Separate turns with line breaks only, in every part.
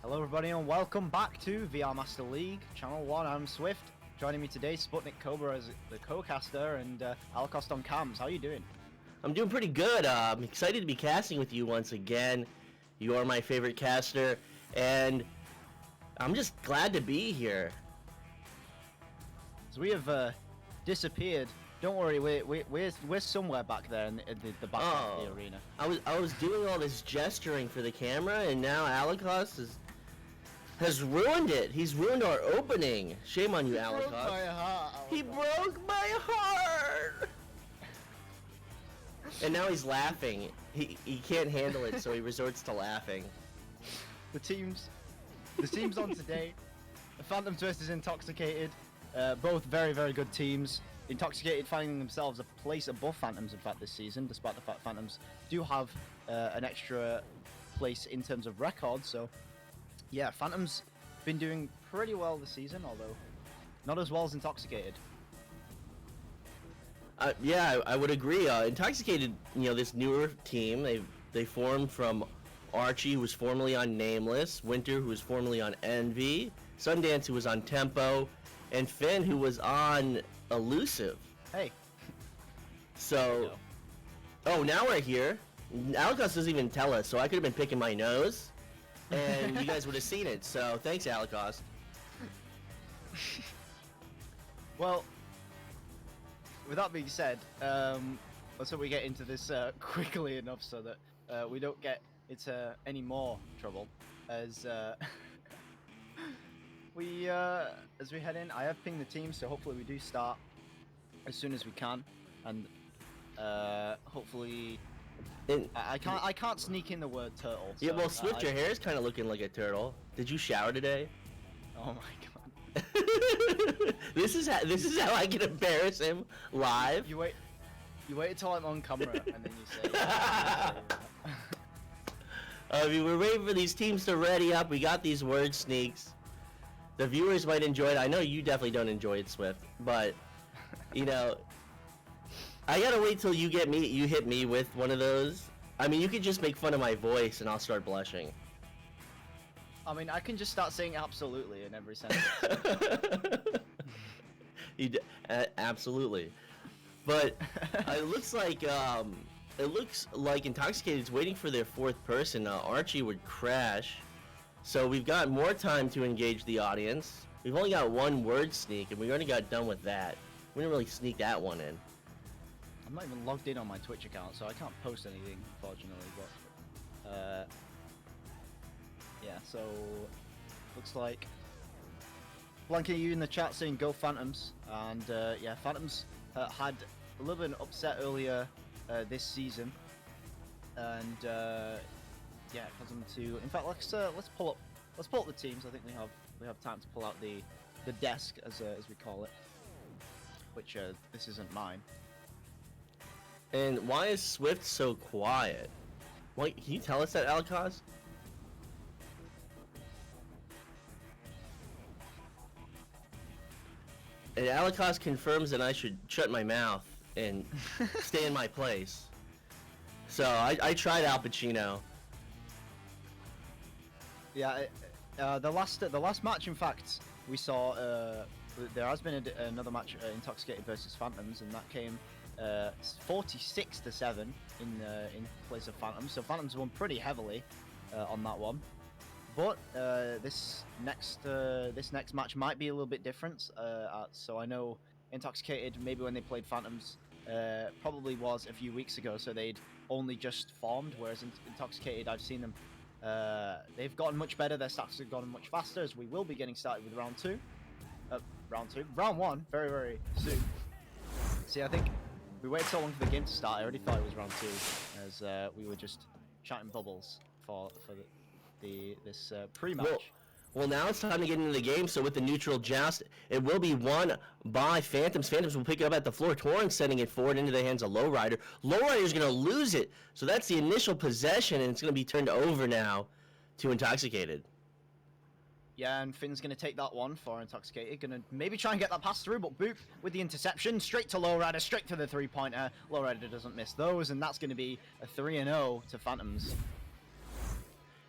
Hello everybody and welcome back to VR Master League, Channel 1, I'm Swift. Joining me today, SputnikKobra as the co-caster and Alocoste on cams. How are you doing?
I'm doing pretty good. I'm excited to be casting with you once again. You are my favorite caster, and I'm just glad to be here.
So we have disappeared. Don't worry, we're somewhere back there in the back of the arena.
I was doing all this gesturing for the camera, and now Alocoste has ruined it. He's ruined our opening. Shame on you, Alocoste.
Broke my heart, Alocoste.
He broke my heart. And now he's laughing. He can't handle it, so he resorts to laughing.
The teams on today: the Phantoms versus Intoxicated. Both very, very good teams. Intoxicated finding themselves a place above Phantoms, in fact, this season, despite the fact Phantoms do have an extra place in terms of records. So, yeah, Phantoms been doing pretty well this season, although not as well as Intoxicated.
Yeah, I would agree. Intoxicated, this newer team, they formed from Archie, who was formerly on Nameless, Winter, who was formerly on Envy, Sundance, who was on Tempo, and Finn, who was on Elusive.
Hey.
So, oh, now we're here. Alocoste doesn't even tell us, so I could have been picking my nose, and you guys would have seen it. So, thanks, Alocoste.
Well, with that being said, let's hope we get into this quickly enough so that we don't get into any more trouble. As as we head in, I have pinged the team, so hopefully we do start as soon as we can, and hopefully I can't sneak in the word turtle. So,
Yeah, well, Swift, your hair is kind of looking like a turtle. Did you shower today?
Oh my god.
This is how I can embarrass him live.
You wait until I'm on camera and then you say.
We're waiting for these teams to ready up. We got these word sneaks. The viewers might enjoy it. I know you definitely don't enjoy it, Swift, but I gotta wait till you hit me with one of those. I mean, you could just make fun of my voice and I'll start blushing.
I mean, I can just start saying absolutely in every sentence.
Absolutely, but it looks like Intoxicated's waiting for their fourth person. Archie would crash, so we've got more time to engage the audience. We've only got one word sneak, and we already got done with that. We didn't really sneak that one in.
I'm not even logged in on my Twitch account, so I can't post anything, unfortunately. But yeah, so looks like Blanky, you in the chat saying go Phantoms, and yeah, Phantoms had a little bit of an upset earlier this season, and yeah, caused them to. In fact, let's pull up the teams. I think we have time to pull out the desk as we call it, which this isn't mine.
And why is Swift so quiet? Why, can you tell us that, Alocoste? And Alocoste confirms that I should shut my mouth and stay in my place. So I tried Al Pacino.
Yeah, the last match, in fact, we saw there has been another match, Intoxicated versus Phantoms, and that came 46-7 in place of Phantoms. So Phantoms won pretty heavily on that one. But this next match might be a little bit different. So I know Intoxicated, maybe when they played Phantoms, probably was a few weeks ago, so they'd only just formed, whereas Intoxicated, I've seen them, they've gotten much better, their stats have gotten much faster, as we will be getting started with round one, very, very soon. See, I think we waited so long for the game to start, I already thought it was round 2, as we were just chatting bubbles for this pre-match.
Well, now it's time to get into the game. So with the neutral joust, it will be won by Phantoms. Phantoms will pick it up at the floor. Torrance sending it forward into the hands of Lowrider. Lowrider's going to lose it. So that's the initial possession, and it's going to be turned over now to Intoxicated.
Yeah, and Finn's going to take that one for Intoxicated. Going to maybe try and get that pass through, but Boop with the interception. Straight to Lowrider, straight to the three-pointer. Lowrider doesn't miss those, and that's going to be a 3-0 to Phantoms.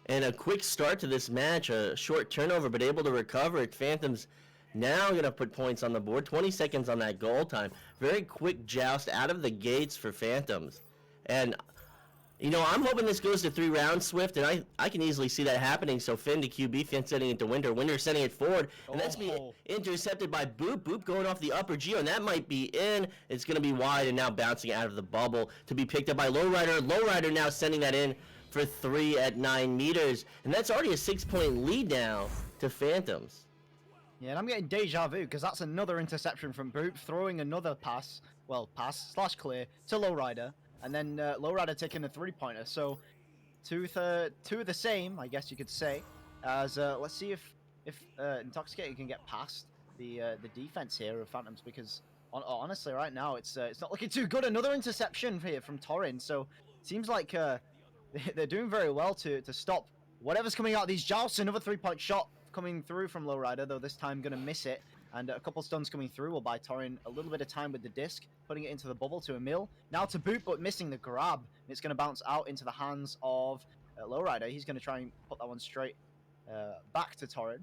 And a quick start to this match, a short turnover, but able to recover it. Phantoms now going to put points on the board. 20 seconds on that goal time. Very quick joust out of the gates for Phantoms. And, you know, I'm hoping this goes to 3 rounds, Swift, and I can easily see that happening. So Finn to QB, Finn sending it to Winter. Winter sending it forward, and that's being intercepted by Boop. Boop going off the upper geo, and that might be in. It's going to be wide, and now bouncing out of the bubble to be picked up by Lowrider. Lowrider now sending that in for 3 at 9 meters, and that's already a 6-point lead now to Phantoms.
Yeah, and I'm getting deja vu because that's another interception from Boop, throwing another pass / clear to Lowrider, and then Lowrider taking a 3-pointer. So two of the same, I guess you could say. As let's see if Intoxicated can get past the defense here of Phantoms, because honestly, right now it's not looking too good. Another interception here from Torin. So it seems like they're doing very well to stop whatever's coming out of these jousts. Another 3-point shot coming through from Lowrider, though this time going to miss it. And a couple stuns coming through will buy Torin a little bit of time with the disc, putting it into the bubble to Emil. Now to Boot, but missing the grab. It's going to bounce out into the hands of Lowrider. He's going to try and put that one straight back to Torin.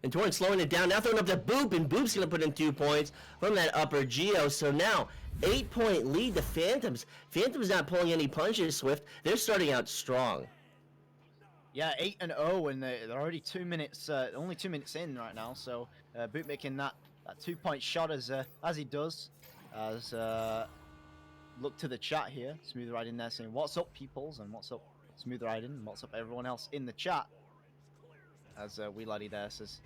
And Torin slowing it down, now throwing up to Boop, and Boop's going to put in 2 points from that upper geo. So now, 8-point lead to Phantoms. Phantoms not pulling any punches, Swift. They're starting out strong.
Yeah, 8-0, and they're already 2 minutes, only 2 minutes in right now. So Boot making that 2-point shot as he does. As look to the chat here, Smooth Riding there saying, "What's up, peoples?" and "What's up, Smooth Riding?" and "What's up, everyone else in the chat?" As Wee Laddie there says,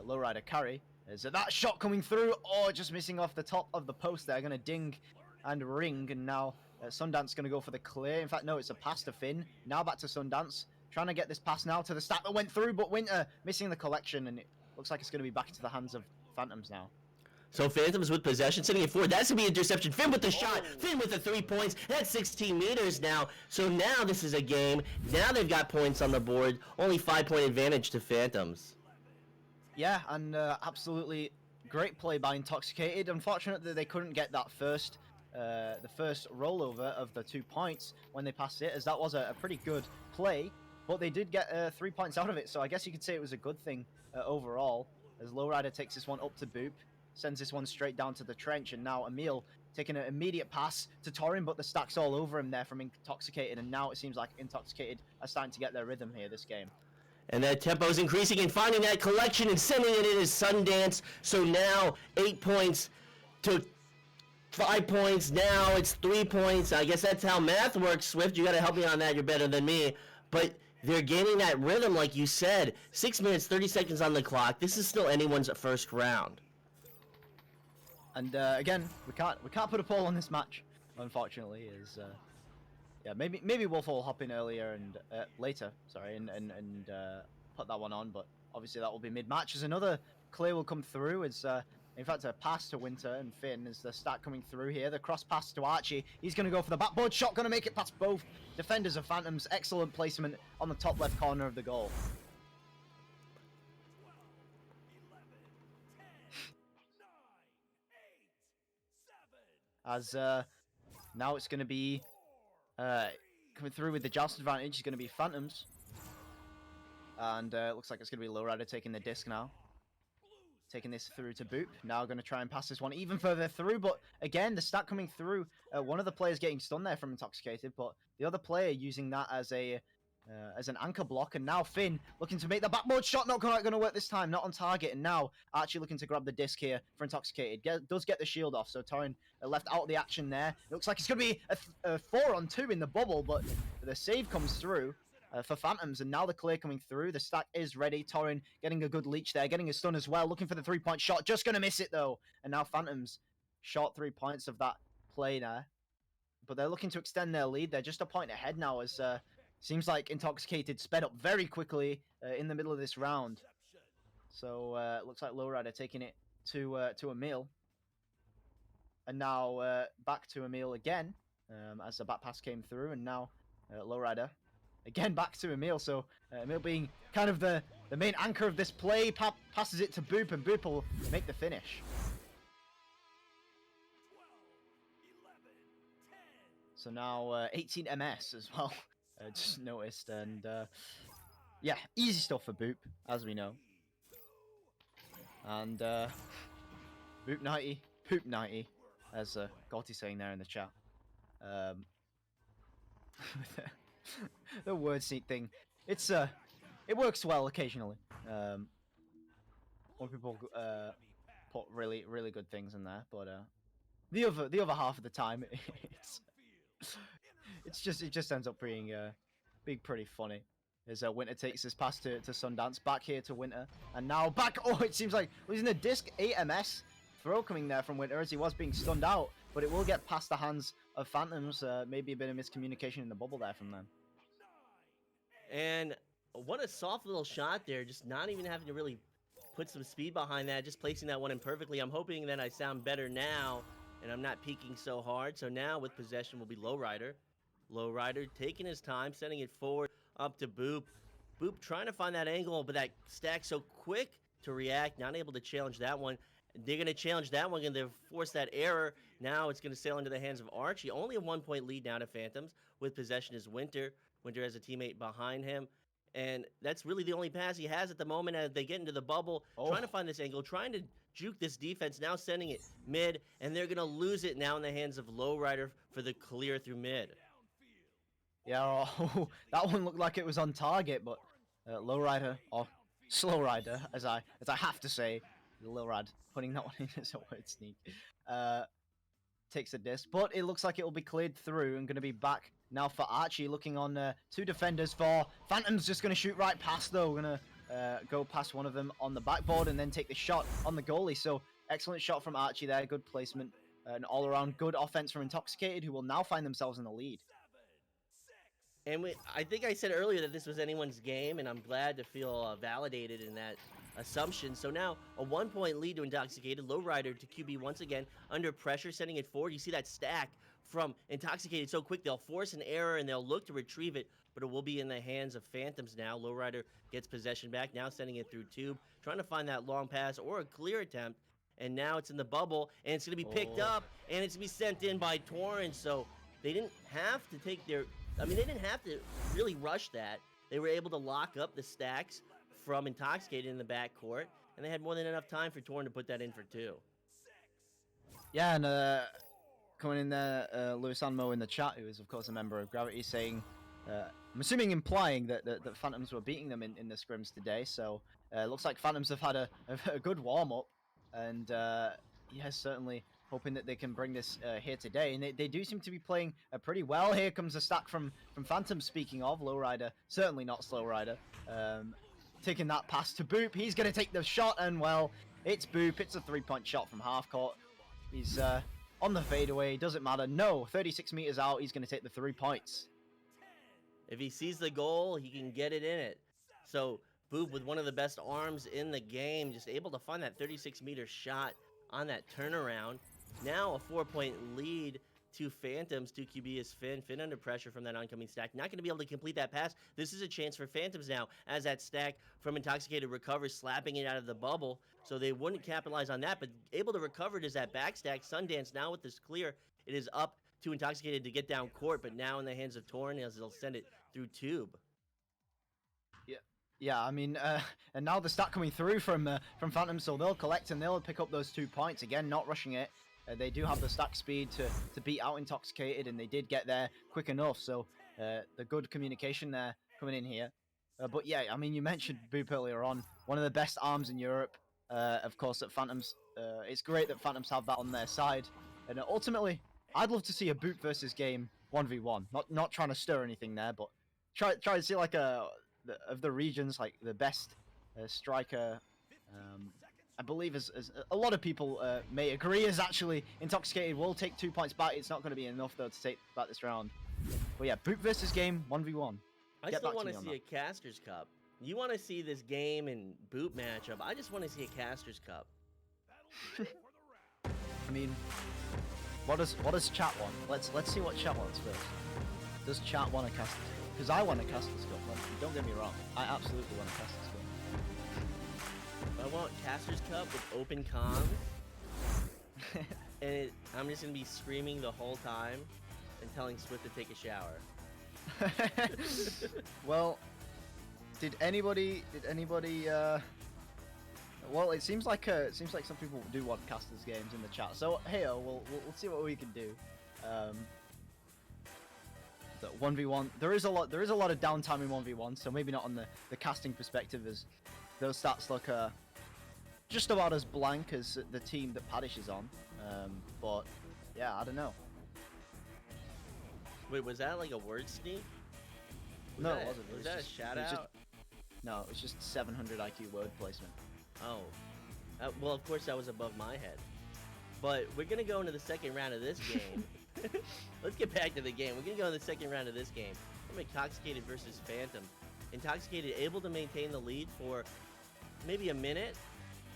"Lowrider carry." Is that shot coming through? Oh, just missing off the top of the post there. Going to ding and ring, and now Sundance going to go for the clear. In fact, no, it's a pass to Finn. Now back to Sundance. Trying to get this pass now to the stack that went through, but Winter missing the collection, and it looks like it's going to be back into the hands of Phantoms now.
So Phantoms with possession, sending it forward. That's going to be interception. Finn with the shot. Finn with the 3 points. That's 16 meters now. So now this is a game. Now they've got points on the board. Only 5-point advantage to Phantoms.
Yeah, and absolutely great play by Intoxicated. Unfortunately, they couldn't get that the first rollover of the 2 points when they passed it, as that was a pretty good play. But they did get 3 points out of it, so I guess you could say it was a good thing overall. As Lowrider takes this one up to Boop, sends this one straight down to the trench, and now Emil taking an immediate pass to Torin, but the stack's all over him there from Intoxicated, and now it seems like Intoxicated are starting to get their rhythm here this game.
And that tempo's increasing and finding that collection and sending it in as Sundance. So now 8 points to 5 points. Now it's 3 points. I guess that's how math works, Swift. You got to help me on that. You're better than me. But they're gaining that rhythm, like you said. 6 minutes, 30 seconds on the clock. This is still anyone's first round.
And again, we can't put a poll on this match, unfortunately. Yeah, maybe Wolf will hop in earlier and later, sorry, and put that one on. But obviously that will be mid-match. As another clear will come through. It's in fact a pass to Winter and Finn as the start coming through here. The cross pass to Archie. He's going to go for the backboard shot. Going to make it past both defenders of Phantoms. Excellent placement on the top left corner of the goal. As now it's going to be coming through with the joust advantage is going to be Phantoms. And it looks like it's going to be Lowrider taking the disc now. Taking this through to Boop. Now going to try and pass this one even further through. But again, the stack coming through. One of the players getting stunned there from Intoxicated. But the other player using that as an anchor block. And now Finn looking to make the backboard shot. Not quite going to work this time. Not on target. And now Archie looking to grab the disc here for Intoxicated. Does get the shield off. So Torin left out of the action there. It looks like it's going to be a 4-on-2 in the bubble. But the save comes through for Phantoms. And now the clear coming through. The stack is ready. Torin getting a good leech there. Getting a stun as well. Looking for the 3-point shot. Just going to miss it though. And now Phantoms short 3 points of that play there. But they're looking to extend their lead. They're just a point ahead now as... seems like Intoxicated sped up very quickly in the middle of this round. So it looks like Lowrider taking it to Emil. And now back to Emil again as the back pass came through. And now Lowrider again back to Emil. So Emil being kind of the main anchor of this play. Passes it to Boop, and Boop will make the finish. So now 18 MS as well. just noticed, and yeah, easy stuff for Boop, as we know. And Boop 90, Poop 90, as Gotti's saying there in the chat. The word seat thing, it's it works well occasionally. When people put really good things in there, but the other half of the time, it just ends up being pretty funny. As Winter takes this pass to Sundance, back here to Winter, and now back. Oh, it seems like losing the disc. AMS throw coming there from Winter as he was being stunned out, but it will get past the hands of Phantoms. Maybe a bit of miscommunication in the bubble there from them.
And what a soft little shot there, just not even having to really put some speed behind that, just placing that one in perfectly. I'm hoping that I sound better now, and I'm not peaking so hard. So now with possession will be Lowrider. Lowrider taking his time, sending it forward up to Boop. Boop trying to find that angle, but that stack so quick to react, not able to challenge that one. They're going to challenge that one, going to force that error. Now it's going to sail into the hands of Archie. Only a 1-point lead now to Phantoms. With possession is Winter. Winter has a teammate behind him. And that's really the only pass he has at the moment as they get into the bubble, trying to find this angle, trying to juke this defense, now sending it mid, and they're going to lose it now in the hands of Lowrider for the clear through mid.
Yeah, that one looked like it was on target, but Lowrider, or Slowrider, as I have to say, Lilrad putting that one in as a word sneak, takes a disc, but it looks like it will be cleared through and going to be back now for Archie, looking on two defenders for Phantom's. Just going to shoot right past though, going to go past one of them on the backboard and then take the shot on the goalie. So excellent shot from Archie there, good placement, and all around good offense from Intoxicated, who will now find themselves in the lead.
And I think I said earlier that this was anyone's game, and I'm glad to feel validated in that assumption. So now a 1-point lead to Intoxicated. Lowrider to QB once again under pressure, sending it forward. You see that stack from Intoxicated so quick. They'll force an error and they'll look to retrieve it, but it will be in the hands of Phantoms now. Lowrider gets possession back, now sending it through Tube, trying to find that long pass or a clear attempt. And now it's in the bubble, and it's going to be picked up, and it's going to be sent in by Torrance. So they didn't have to take their... they didn't have to really rush that. They were able to lock up the stacks from Intoxicated in the backcourt, and they had more than enough time for Torn to put that in for 2.
Yeah, and coming in there, Lewis Anmo in the chat, who is of course a member of Gravity, saying, I'm assuming implying that Phantoms were beating them in the scrims today. So looks like Phantoms have had a good warm-up, and yes, certainly hoping that they can bring this here today. And they do seem to be playing pretty well. Here comes a stack from Phantom, speaking of. Lowrider, certainly not Slowrider. Taking that pass to Boop. He's going to take the shot, and well, it's Boop. It's a 3-point shot from half court. He's on the fadeaway. Doesn't matter. No, 36 meters out. He's going to take the 3 points.
If he sees the goal, he can get it in it. So Boop, with one of the best arms in the game, just able to find that 36-meter shot on that turnaround. Now a 4-point lead to Phantoms. 2QB is Finn. Finn under pressure from that oncoming stack. Not going to be able to complete that pass. This is a chance for Phantoms now as that stack from Intoxicated recovers, slapping it out of the bubble. So they wouldn't capitalize on that, but able to recover it is that back stack. Sundance now with this clear. It is up to Intoxicated to get down court, but now in the hands of Torn as they'll send it through Tube.
Yeah, I mean, and now the stack coming through from Phantom, so they'll collect and they'll pick up those 2 points. Again, not rushing it. They do have the stack speed to beat out Intoxicated, and they did get there quick enough. So the good communication there coming in here. But yeah, I mean, you mentioned Boop earlier on. One of the best arms in Europe, of course, at Phantoms. It's great that Phantoms have that on their side. And ultimately, I'd love to see a Boop versus game 1v1. Not trying to stir anything there, but try to see like of the regions, like the best striker. I believe as a lot of people may agree, is actually Intoxicated will take 2 points back. It's not going to be enough though to take back this round. But yeah, Boop versus game 1v1.
I still want to see a Casters Cup. You want to see this game and Boop matchup. I just want to see a Casters Cup.
I mean, what does chat want? Let's see what chat wants first. Does chat want a Casters Cup? Because I want a Casters Cup. Don't get me wrong. I absolutely want a Casters Cup.
I want Casters Cup with open comms, and I'm just gonna be screaming the whole time and telling Swift to take a shower.
Well, did anybody? Well, it seems like some people do want casters games in the chat. So hey, we'll see what we can do. The 1v1. There is a lot of downtime in 1v1, so maybe not on the casting perspective, as those stats look just about as blank as the team that Paddish is on. But yeah, I don't know.
Wait, was that like a word sneak?
No, it wasn't.
Was that a shout out?
No, it was just 700 IQ word placement.
Oh. Well, of course that was above my head. But we're going to go into the second round of this game. Let's get back to the game. We're going to go in the second round of this game. From Intoxicated versus Phantom. Intoxicated able to maintain the lead for maybe a minute.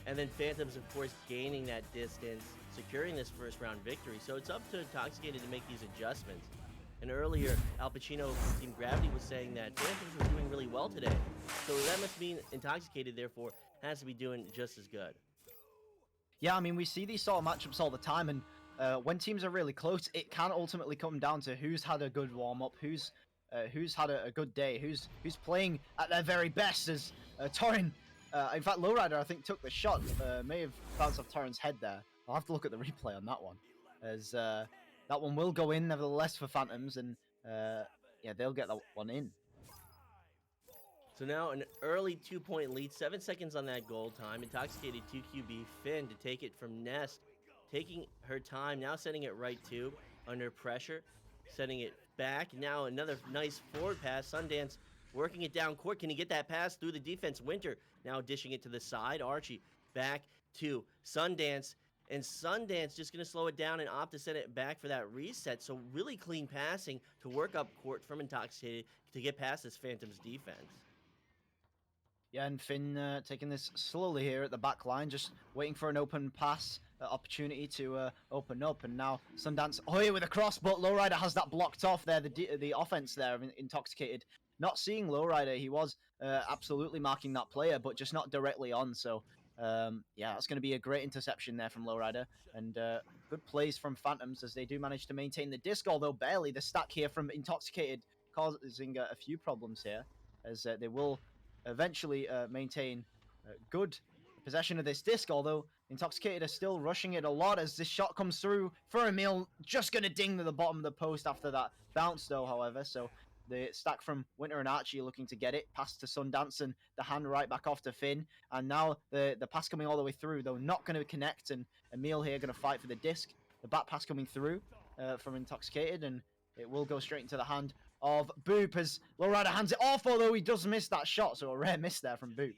And then Phantom's, of course, gaining that distance, securing this first round victory. So it's up to Intoxicated to make these adjustments. And earlier, Al Pacino from Team Gravity was saying that Phantoms were doing really well today. So that must mean Intoxicated, therefore, has to be doing just as good.
Yeah, I mean, we see these sort of matchups all the time, and when teams are really close, it can ultimately come down to who's had a good warm-up, who's had a good day, who's playing at their very best. As Torin, in fact, Lowrider, I think, took the shot, may have bounced off Torin's head there. I'll have to look at the replay on that one, as that one will go in, nevertheless, for Phantoms, and yeah, they'll get that one in.
So now an early 2-point lead, 7 seconds on that goal time. Intoxicated 2QB Finn to take it from Nest, taking her time, now sending it right to, under pressure, sending it back. Now another nice forward pass. Sundance working it down court. Can he get that pass through the defense? Winter now dishing it to the side. Archie back to Sundance. And Sundance just going to slow it down and opt to send it back for that reset. So really clean passing to work up court from Intoxicated to get past this Phantom's defense.
Yeah, and Finn taking this slowly here at the back line, just waiting for an open pass opportunity to open up. And now Sundance, here with a cross, but Lowrider has that blocked off there, the offense there of Intoxicated. Not seeing Lowrider, he was absolutely marking that player, but just not directly on. So, yeah, that's going to be a great interception there from Lowrider. And good plays from Phantoms as they do manage to maintain the disc, although barely. The stack here from Intoxicated causing a few problems here, as they will eventually maintain good possession of this disc, although Intoxicated are still rushing it a lot as this shot comes through for Emil, just going to ding to the bottom of the post after that bounce though, however. So the stack from Winter and Archie looking to get it, pass to Sundance and the hand right back off to Finn, and now the pass coming all the way through, though not going to connect, and Emil here going to fight for the disc. The back pass coming through from Intoxicated, and it will go straight into the hand of Boop as Lowrider hands it off, although he does miss that shot, so a rare miss there from Boop.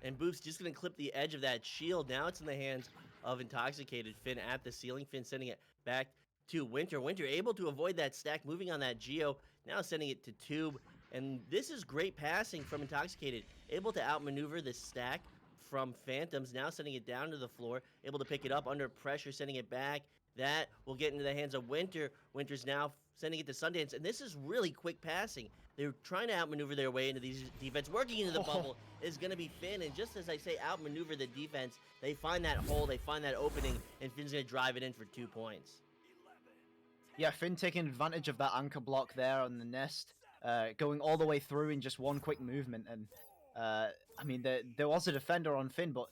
And Boop's just going to clip the edge of that shield. Now it's in the hands of Intoxicated. Finn at the ceiling. Finn sending it back to Winter. Winter able to avoid that stack, moving on that Geo. Now sending it to Tube. And this is great passing from Intoxicated. Able to outmaneuver the stack from Phantoms. Now sending it down to the floor. Able to pick it up under pressure, sending it back. That will get into the hands of Winter. Winter's now sending it to Sundance. And this is really quick passing. They're trying to outmaneuver their way into these defense. Working into the bubble is going to be Finn. And just as I say, outmaneuver the defense, they find that hole, they find that opening, and Finn's going to drive it in for 2 points.
Yeah, Finn taking advantage of that anchor block there on the Nest, going all the way through in just one quick movement. And I mean, there was a defender on Finn, but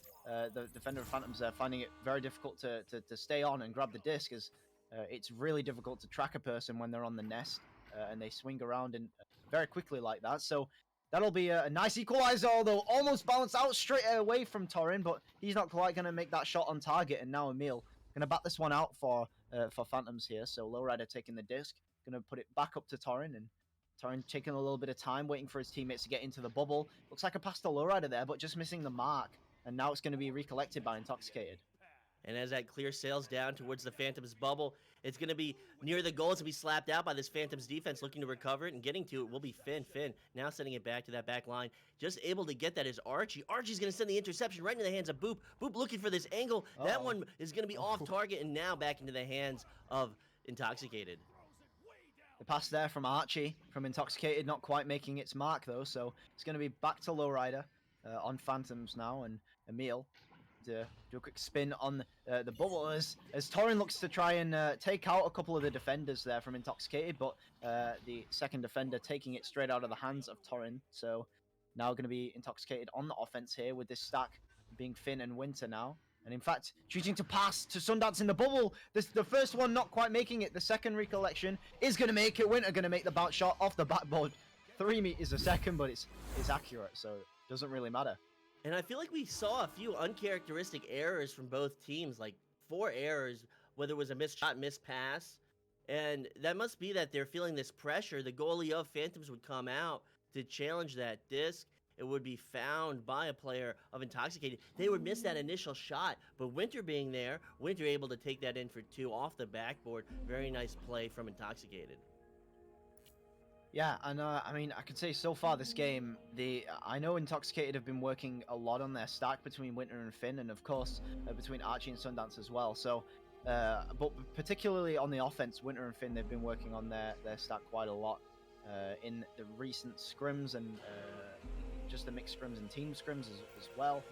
the defender of Phantoms finding it very difficult to stay on and grab the disc, as it's really difficult to track a person when they're on the Nest and they swing around and very quickly like that. So that'll be a nice equalizer, although almost balanced out straight away from Torin, but he's not quite going to make that shot on target. And now Emil going to bat this one out for Phantoms here. So Lowrider taking the disc, going to put it back up to Torin, and Torin taking a little bit of time, waiting for his teammates to get into the bubble. Looks like a pass to Lowrider there, but just missing the mark. And now it's going to be recollected by Intoxicated.
And as that clear sails down towards the Phantoms bubble, it's going to be near the goal. It's going to be slapped out by this Phantoms defense, looking to recover it, and getting to it will be Finn. Finn now sending it back to that back line. Just able to get that is Archie. Archie's going to send the interception right into the hands of Boop. Boop looking for this angle. That one is going to be off target and now back into the hands of Intoxicated.
The pass there from Archie, from Intoxicated, not quite making its mark though, so it's going to be back to Lowrider on Phantoms now, and Emil to do a quick spin on the bubble as Torin looks to try and take out a couple of the defenders there from Intoxicated, but the second defender taking it straight out of the hands of Torin. So now going to be Intoxicated on the offense here with this stack being Finn and Winter now. And in fact, choosing to pass to Sundance in the bubble. The first one not quite making it. The second recollection is going to make it. Winter going to make the bounce shot off the backboard. 3 meters a second, but it's accurate, so it doesn't really matter.
And I feel like we saw a few uncharacteristic errors from both teams, like 4 errors, whether it was a missed shot, missed pass. And that must be that they're feeling this pressure. The goalie of Phantoms would come out to challenge that disc. It would be found by a player of Intoxicated. They would miss that initial shot, but Winter being there, Winter able to take that in for 2 off the backboard. Very nice play from Intoxicated.
Yeah, and I mean, I could say so far this game, I know Intoxicated have been working a lot on their stack between Winter and Finn, and of course between Archie and Sundance as well. So, but particularly on the offense, Winter and Finn, they've been working on their stack quite a lot in the recent scrims and just the mixed scrims and team scrims as well.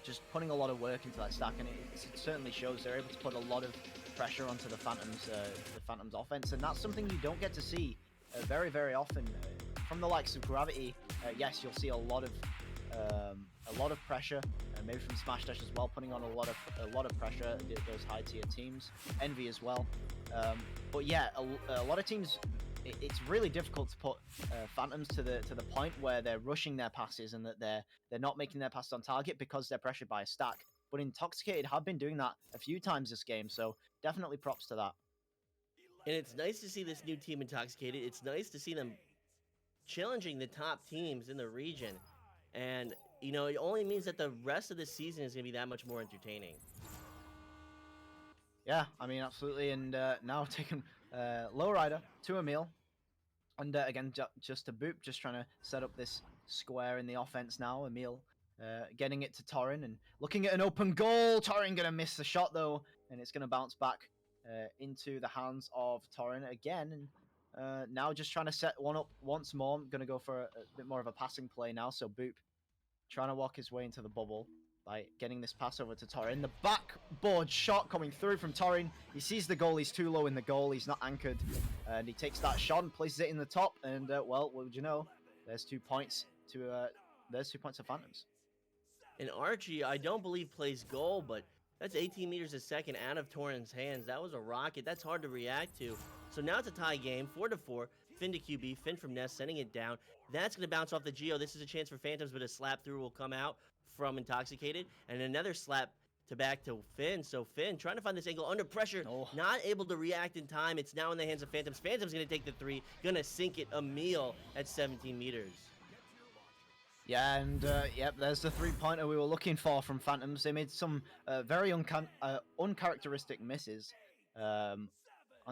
Just putting a lot of work into that stack, and it certainly shows. They're able to put a lot of pressure onto the Phantoms offense, and that's something you don't get to see very, very often from the likes of Gravity. Yes, you'll see a lot of pressure, maybe from Smash Dash as well, putting on a lot of pressure. Those high tier teams, Envy as well. But yeah, a lot of teams. It's really difficult to put Phantoms to the point where they're rushing their passes and that they're not making their passes on target because they're pressured by a stack. But Intoxicated have been doing that a few times this game, so definitely props to that.
And it's nice to see this new team Intoxicated. It's nice to see them challenging the top teams in the region. And, you know, it only means that the rest of the season is going to be that much more entertaining.
Yeah, I mean, absolutely. And now taking Lowrider to Emil. And again, just to boop, just trying to set up this square in the offense now. Emil getting it to Torin and looking at an open goal. Torin going to miss the shot, though, and it's going to bounce back into the hands of Torin again. And now just trying to set one up once more. I'm going to go for a bit more of a passing play now. So boop, trying to walk his way into the bubble by getting this pass over to Torin. The backboard shot coming through from Torin. He sees the goal. He's too low in the goal. He's not anchored. And he takes that shot and places it in the top. And, well, what would you know? There's 2 points to Phantoms.
And Archie, I don't believe plays goal, but that's 18 meters a second out of Torin's hands. That was a rocket. That's hard to react to. So now it's a tie game, 4-4. Finn to QB, Finn from Nest, sending it down. That's going to bounce off the Geo. This is a chance for Phantoms, but a slap through will come out from Intoxicated. And another slap to back to Finn. So Finn trying to find this angle under pressure, not able to react in time. It's now in the hands of Phantoms. Phantoms going to take the 3, going to sink it. Emil at 17 meters.
Yeah, and yep, there's the 3-pointer we were looking for from Phantoms. They made some very uncharacteristic misses on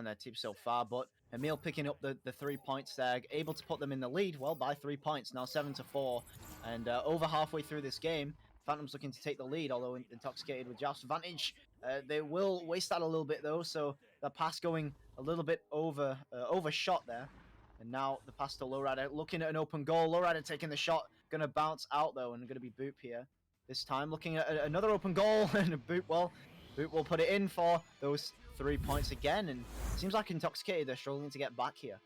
their team so far, but Emil picking up the 3 points there, able to put them in the lead, well, by 3 points, now 7-4, and over halfway through this game, Phantoms looking to take the lead, although Intoxicated with Joust advantage. They will waste that a little bit, though, so the pass going a little bit overshot there. And now the pass to Lowrider, looking at an open goal. Lowrider taking the shot, going to bounce out, though, and going to be Boop here. This time looking at another open goal, and Boop will put it in for those 3 points again. And it seems like Intoxicated, they're struggling to get back here.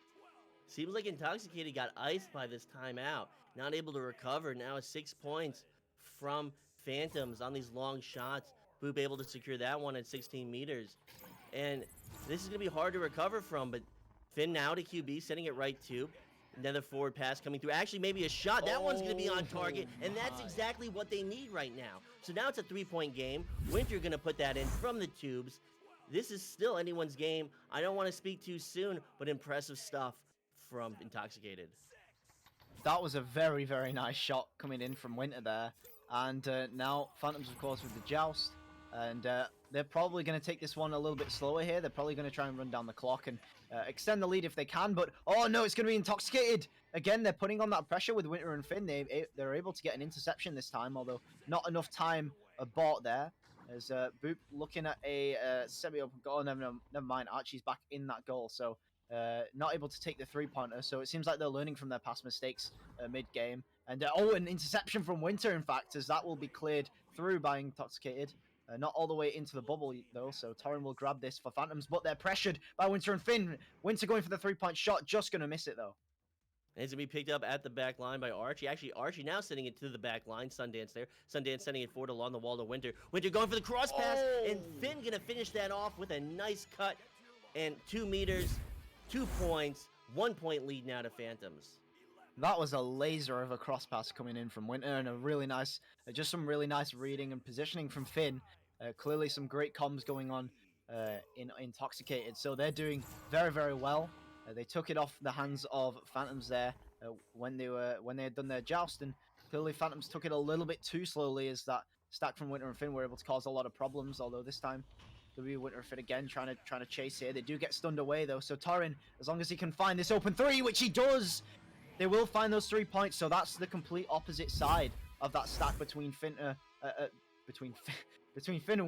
Seems like Intoxicated got iced by this timeout. Not able to recover. Now 6 points from Phantoms on these long shots. Boop able to secure that one at 16 meters. And this is going to be hard to recover from, but Finn now to QB, sending it right to. Another forward pass coming through. Actually, maybe a shot. That one's going to be on target, and that's exactly what they need right now. So now it's a 3-point game. Winter going to put that in from the tubes. This is still anyone's game. I don't want to speak too soon, but impressive stuff from Intoxicated.
That was a very, very nice shot coming in from Winter there. And now Phantoms, of course, with the Joust. And they're probably going to take this one a little bit slower here. They're probably going to try and run down the clock and extend the lead if they can. But, oh no, it's going to be Intoxicated. Again, they're putting on that pressure with Winter and Finn. They're able to get an interception this time, although not enough time bought there. As Boop looking at a semi-open goal. Never mind, Archie's back in that goal. So not able to take the three-pointer. So it seems like they're learning from their past mistakes mid-game. And oh, an interception from Winter, in fact, as that will be cleared through by Intoxicated. Not all the way into the bubble, though, so Torrin will grab this for Phantoms, but they're pressured by Winter and Finn. Winter going for the three-point shot, just going to miss it, though.
And it's going to be picked up at the back line by Archie. Actually, Archie now sending it to the back line. Sundance there. Sundance sending it forward along the wall to Winter. Winter going for the cross pass, and Finn going to finish that off with a nice cut. And 2 meters, 2 points, 1 point lead now to Phantoms.
That was a laser of a cross pass coming in from Winter, and a really nice, just some really nice reading and positioning from Finn. Clearly some great comms going on in Intoxicated, so they're doing very, very well. They took it off the hands of Phantoms there when they had done their joust, and clearly Phantoms took it a little bit too slowly, as that stack from Winter and Finn were able to cause a lot of problems. Although this time, Winter and Finn again trying to chase here. They do get stunned away though. So Torrin, as long as he can find this open three, which he does, they will find those 3 points. So that's the complete opposite side of that stack between Finn and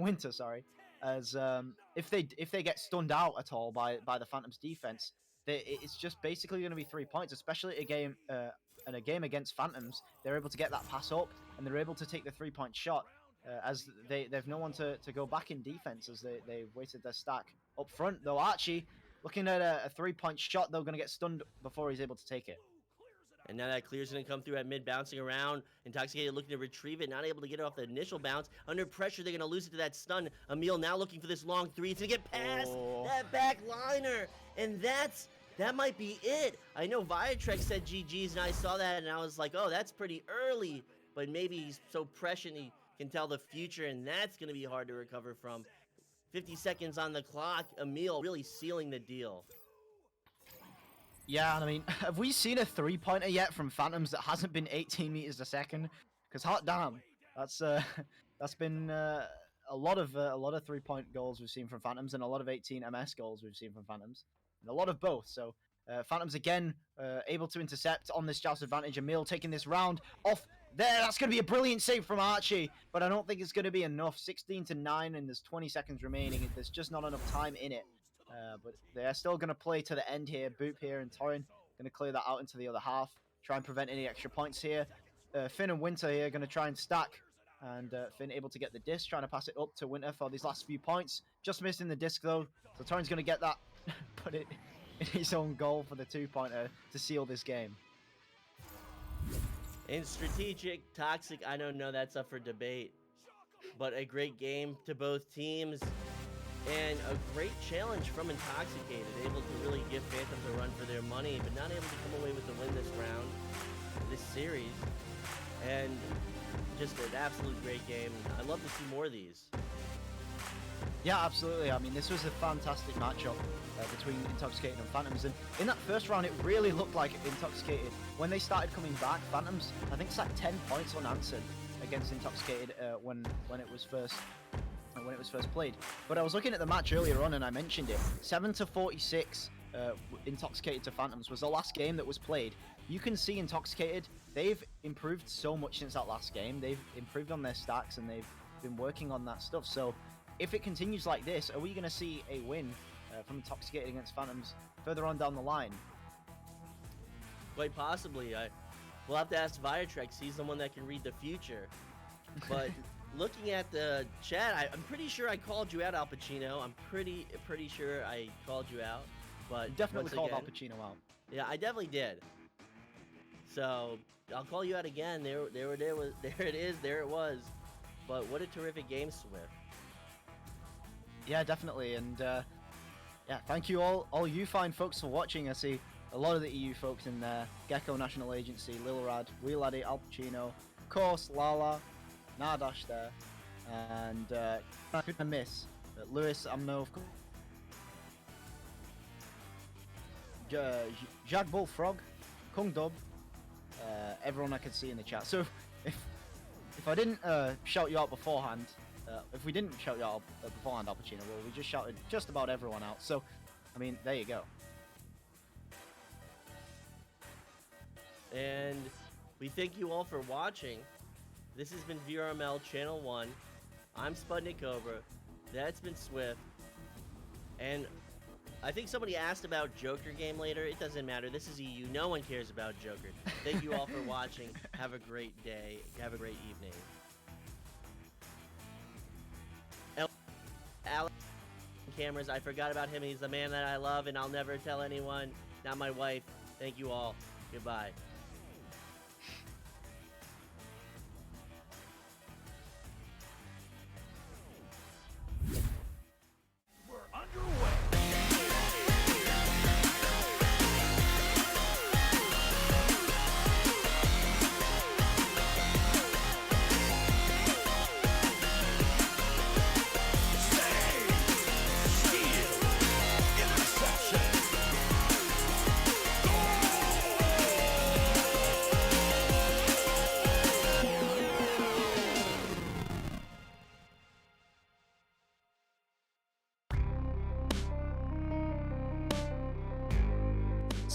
Winter. Sorry, as if they get stunned out at all by the Phantoms defense, it's just basically going to be 3 points, especially in a game against Phantoms. They're able to get that pass up, and they're able to take the 3-point shot, as they've no one to go back in defense, as they've wasted their stack up front. Though Archie, looking at a 3-point shot, they're going to get stunned before he's able to take it.
And now that clear's going to come through at mid, bouncing around. Intoxicated looking to retrieve it, not able to get it off the initial bounce. Under pressure, they're going to lose it to that stun. Emil now looking for this long three. It's going to get past that back liner. And that might be it. I know Viatrek said GG's, and I saw that, and I was like, oh, that's pretty early. But maybe he's so prescient he can tell the future, and that's going to be hard to recover from. 50 seconds on the clock. Emil really sealing the deal.
Yeah, and I mean, have we seen a 3-pointer yet from Phantoms that hasn't been 18 meters a second? Because hot damn, that's been a lot of 3-point goals we've seen from Phantoms, and a lot of 18 MS goals we've seen from Phantoms, and a lot of both. So Phantoms again able to intercept on this joust advantage. Emil taking this round off there. That's going to be a brilliant save from Archie, but I don't think it's going to be enough. 16-9, and there's 20 seconds remaining. There's just not enough time in it. But they're still going to play to the end here. Boop here, and Torrin going to clear that out into the other half. Try and prevent any extra points here. Finn and Winter here going to try and stack. And Finn able to get the disc, trying to pass it up to Winter for these last few points. Just missing the disc though. So Torrin's going to get that, put it in his own goal for the 2-pointer to seal this game.
In strategic, toxic, I don't know, that's up for debate. But a great game to both teams. And a great challenge from Intoxicated, able to really give Phantoms a run for their money, but not able to come away with the win this round, this series. And just an absolute great game. I'd love to see more of these.
Yeah, absolutely. I mean, this was a fantastic matchup between Intoxicated and Phantoms. And in that first round, it really looked like Intoxicated, when they started coming back, Phantoms, I think, sat 10 points unanswered against Intoxicated when it was first played. But I was looking at the match earlier on, and I mentioned it. 7-46 Intoxicated to Phantoms was the last game that was played. You can see Intoxicated, they've improved so much since that last game. They've improved on their stacks, and they've been working on that stuff. So if it continues like this, are we going to see a win from Intoxicated against Phantoms further on down the line?
Quite possibly. We'll have to ask Viatrek. He's the one that can read the future. But looking at the chat, I'm pretty sure I called you out, Al Pacino. I'm pretty sure I called you out. But
Definitely called Al Pacino out.
Yeah, I definitely did. So I'll call you out again. There it was. But what a terrific game, Swift.
Yeah, definitely. And yeah, thank you all you fine folks for watching. I see a lot of the EU folks in there. Gecko National Agency, Lilrad, Wheeladdy, Al Pacino, of course, Lala, Nardash there, and I couldn't miss Lewis, Amno, of course, Jag Bullfrog, Kung Dub, everyone I could see in the chat. So if I didn't shout you out beforehand, if we didn't shout you out beforehand, Al Pacino, well, we just shouted just about everyone out. So, I mean, there you go.
And we thank you all for watching. This has been VRML Channel 1. I'm SputnikKobra. That's been Swift. And I think somebody asked about Joker game later. It doesn't matter. This is EU. No one cares about Joker. Thank you all for watching. Have a great day. Have a great evening. Alex cameras. I forgot about him. He's the man that I love, and I'll never tell anyone. Not my wife. Thank you all. Goodbye.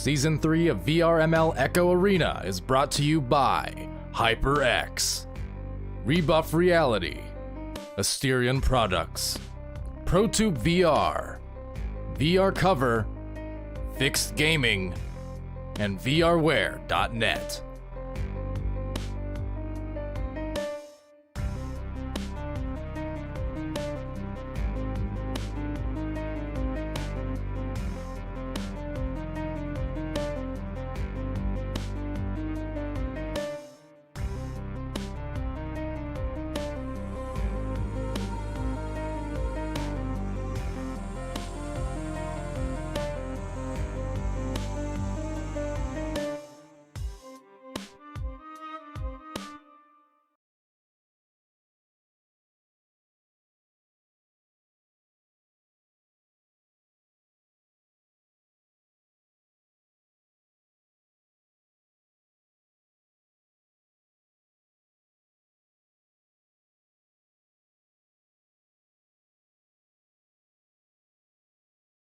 Season 3 of VRML Echo Arena is brought to you by HyperX, Rebuff Reality, Asterion Products, ProTube VR, VR Cover, Fixed Gaming, and VRware.net.